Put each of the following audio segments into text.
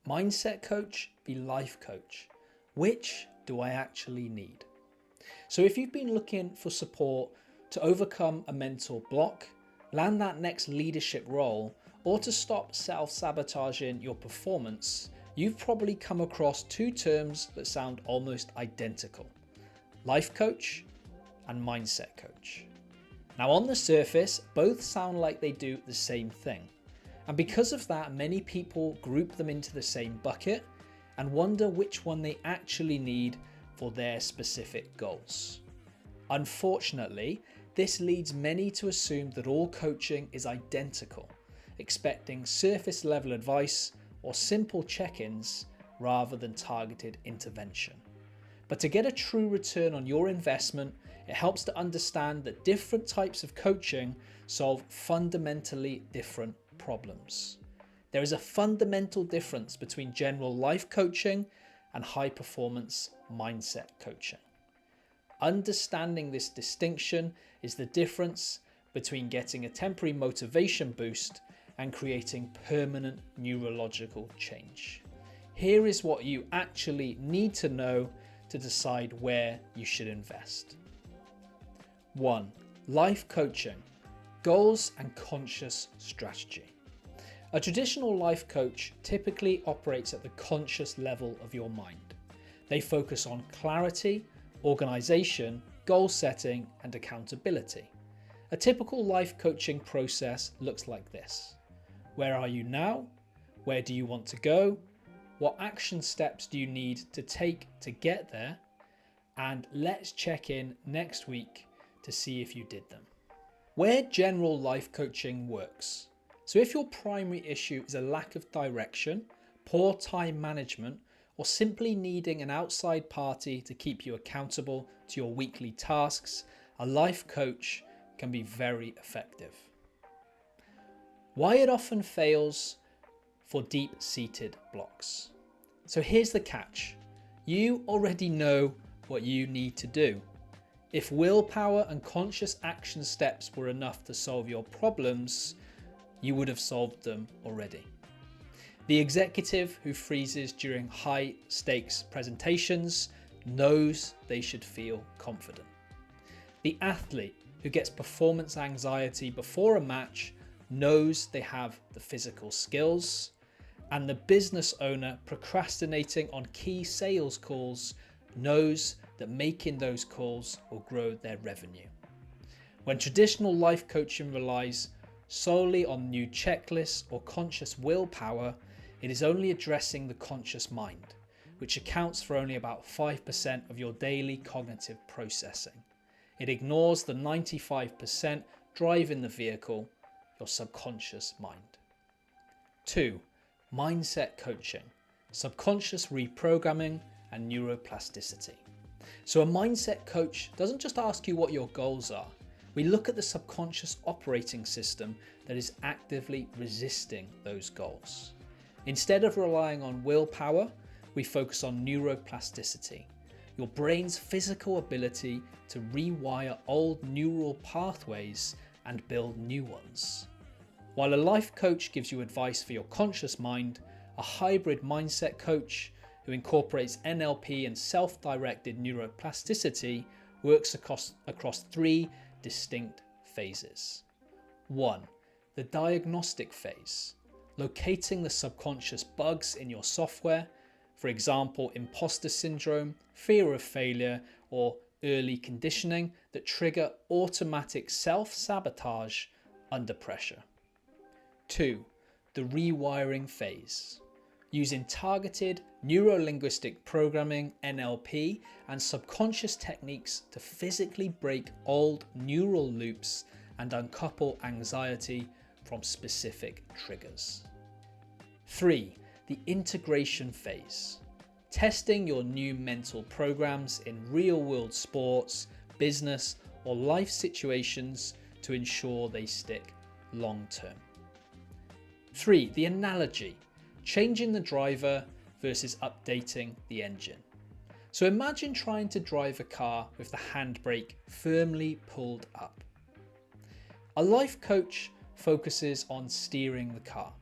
mindset coach v life coach. Which do I actually need? So if you've been looking for support to overcome a mental block, land that next leadership role, or to stop self-sabotaging your performance, you've probably come across two terms that sound almost identical: life coach and mindset coach. Now, on the surface, both sound like they do the same thing. And because of that, many people group them into the same bucket and wonder which one they actually need for their specific goals. Unfortunately, this leads many to assume that all coaching is identical, expecting surface level advice or simple check-ins rather than targeted intervention. But to get a true return on your investment, it helps to understand that different types of coaching solve fundamentally different problems. There is a fundamental difference between general life coaching and high performance mindset coaching. Understanding this distinction is the difference between getting a temporary motivation boost and creating permanent neurological change. Here is what you actually need to know to decide where you should invest. 1. Life coaching, goals and conscious strategy. A traditional life coach typically operates at the conscious level of your mind. They focus on clarity, organization, goal setting, and accountability. A typical life coaching process looks like this: where are you now? Where do you want to go? What action steps do you need to take to get there? And let's check in next week to see if you did them. Where general life coaching works. So if your primary issue is a lack of direction, poor time management, or simply needing an outside party to keep you accountable to your weekly tasks, a life coach can be very effective. Why it often fails for deep-seated blocks. So here's the catch. You already know what you need to do. If willpower and conscious action steps were enough to solve your problems, you would have solved them already. The executive who freezes during high-stakes presentations knows they should feel confident. The athlete who gets performance anxiety before a match knows they have the physical skills. And the business owner procrastinating on key sales calls knows that making those calls will grow their revenue. When traditional life coaching relies solely on new checklists or conscious willpower, it is only addressing the conscious mind, which accounts for only about 5% of your daily cognitive processing. It ignores the 95% driving the vehicle, your subconscious mind. 2. Mindset coaching, subconscious reprogramming, and neuroplasticity. So a mindset coach doesn't just ask you what your goals are. We look at the subconscious operating system that is actively resisting those goals. Instead of relying on willpower, we focus on neuroplasticity, your brain's physical ability to rewire old neural pathways and build new ones. While a life coach gives you advice for your conscious mind, a hybrid mindset coach who incorporates NLP and self-directed neuroplasticity works across three distinct phases. 1. The diagnostic phase, locating the subconscious bugs in your software, for example, imposter syndrome, fear of failure, or early conditioning that trigger automatic self-sabotage under pressure. 2. The rewiring phase, using targeted neuro-linguistic programming, NLP, and subconscious techniques to physically break old neural loops and uncouple anxiety from specific triggers. 3. The integration phase, testing your new mental programs in real-world sports, business, or life situations to ensure they stick long-term. 3. The analogy, changing the driver versus updating the engine. So imagine trying to drive a car with the handbrake firmly pulled up. A life coach focuses on steering the car,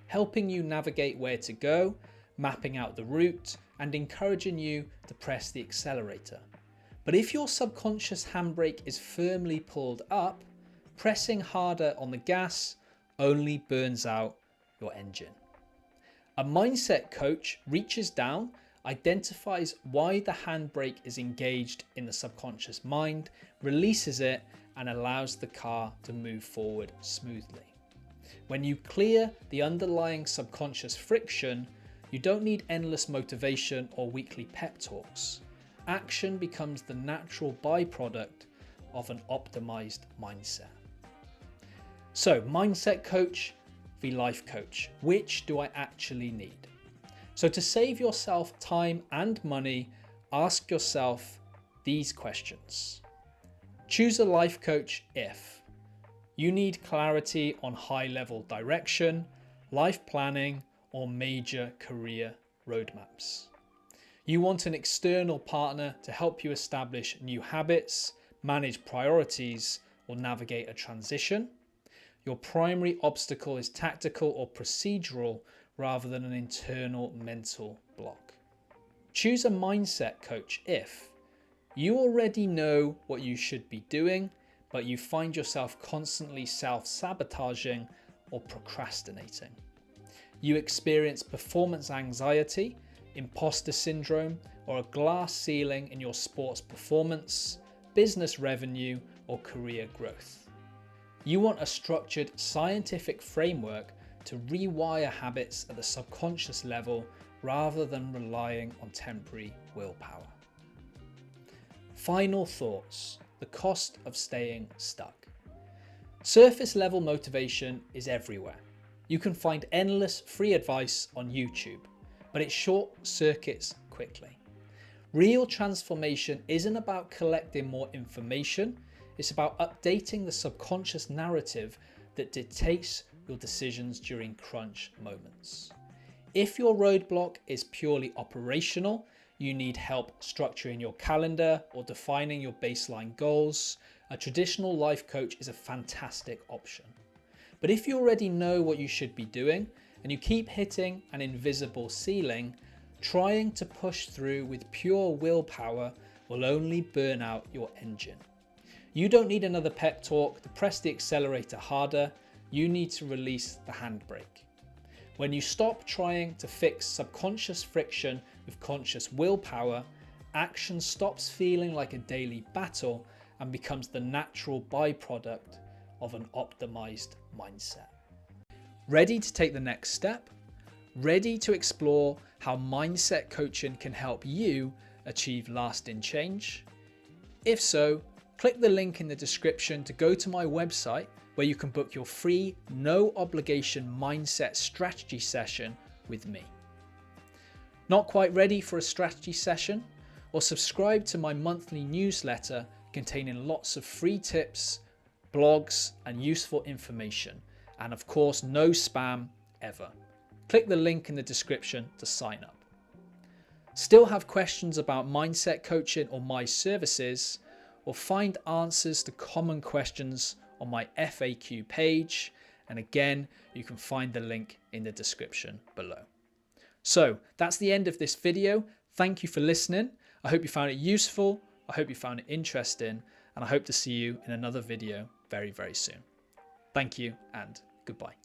helping you navigate where to go, mapping out the route, and encouraging you to press the accelerator. But if your subconscious handbrake is firmly pulled up, pressing harder on the gas only burns out your engine. A mindset coach reaches down, identifies why the handbrake is engaged in the subconscious mind, releases it, and allows the car to move forward smoothly. When you clear the underlying subconscious friction, you don't need endless motivation or weekly pep talks. Action becomes the natural byproduct of an optimized mindset. So, mindset coach v life coach. Which do I actually need? So to save yourself time and money, ask yourself these questions. Choose a life coach if you need clarity on high-level direction, life planning, or major career roadmaps. You want an external partner to help you establish new habits, manage priorities, or navigate a transition. Your primary obstacle is tactical or procedural rather than an internal mental block. Choose a mindset coach if you already know what you should be doing, but you find yourself constantly self-sabotaging or procrastinating. You experience performance anxiety, imposter syndrome, or a glass ceiling in your sports performance, business revenue, or career growth. You want a structured scientific framework to rewire habits at the subconscious level rather than relying on temporary willpower. Final thoughts: the cost of staying stuck. Surface level motivation is everywhere. You can find endless free advice on YouTube, but it short circuits quickly. Real transformation isn't about collecting more information. It's about updating the subconscious narrative that dictates your decisions during crunch moments. If your roadblock is purely operational, you need help structuring your calendar or defining your baseline goals, a traditional life coach is a fantastic option. But if you already know what you should be doing and you keep hitting an invisible ceiling, trying to push through with pure willpower will only burn out your engine. You don't need another pep talk to press the accelerator harder, you need to release the handbrake. When you stop trying to fix subconscious friction with conscious willpower, action stops feeling like a daily battle and becomes the natural byproduct of an optimized mindset. Ready to take the next step? Ready to explore how mindset coaching can help you achieve lasting change? If so, click the link in the description to go to my website where you can book your free, no obligation mindset strategy session with me. Not quite ready for a strategy session? Or subscribe to my monthly newsletter containing lots of free tips, blogs, and useful information. And of course, no spam ever. Click the link in the description to sign up. Still have questions about mindset coaching or my services? Or find answers to common questions on my FAQ page, and again you can find the link in the description below. So that's the end of this video. Thank you for listening. I hope you found it useful, I hope you found it interesting, and I hope to see you in another video very, very soon. Thank you and goodbye.